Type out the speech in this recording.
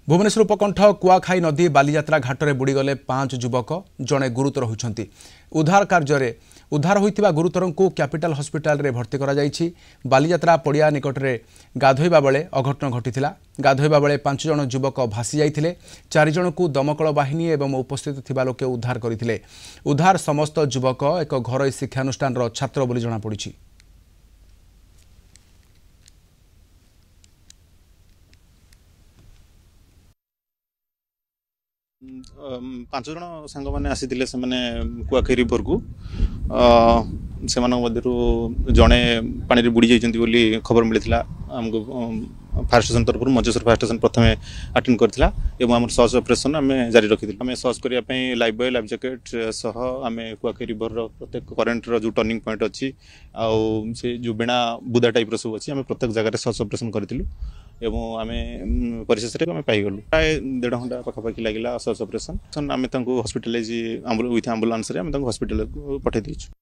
भुवनेश्वर उपकंठ कुआखाई नदी बालीयात्रा घाटे बुड़ीगले 5 युवक जड़े गुरुतर होती उद्धार कार्य उद्धार होता गुरुतर को कैपिटल हॉस्पिटल रे भर्ती करा जायछि। बालीयात्रा पड़िया निकट में गाधोइबा बेले अघटन घटिथिला। गाधोइबा बेले 5 जण युवक भासी जाइथिले। 4 जण को दमकल बाहिनी एवं उपस्थित थिबा लोके उद्धार करथिले। उद्धार समस्त युवक एक घरोई शिक्षानुष्ठान रो छात्र बोली जणा पड़िछि। पांच जन सांग मैंने आसी से कुआखाई रिवर को से जड़े पानी बुड़ी जाती खबर मिलता आमको फायर स्टेशन तरफ मंजेश्वर फायर स्टेशन प्रथम अटेंड करथिला एवं आम सर्च ऑपरेशन आम जारी रखी आम सर्च करने लाइफ बॉय लाइफ जैकेट सह आम कुआखाई रिवर प्रत्येक करेन्ट जो टर्निंग पॉइंट अच्छी आउ से जो बेणा बुदा टाइप सब अच्छी आम प्रत्येक जगह सर्च ऑपरेशन करूँ एवं आम परिशेष आम पाइगलु प्राय 1.5 घंटा पाखापाखि लगे सर्च ऑपरेशन आम हॉस्पिटलाइज विथ आम्बुलांस आम हॉस्पिटल पठाई देछु।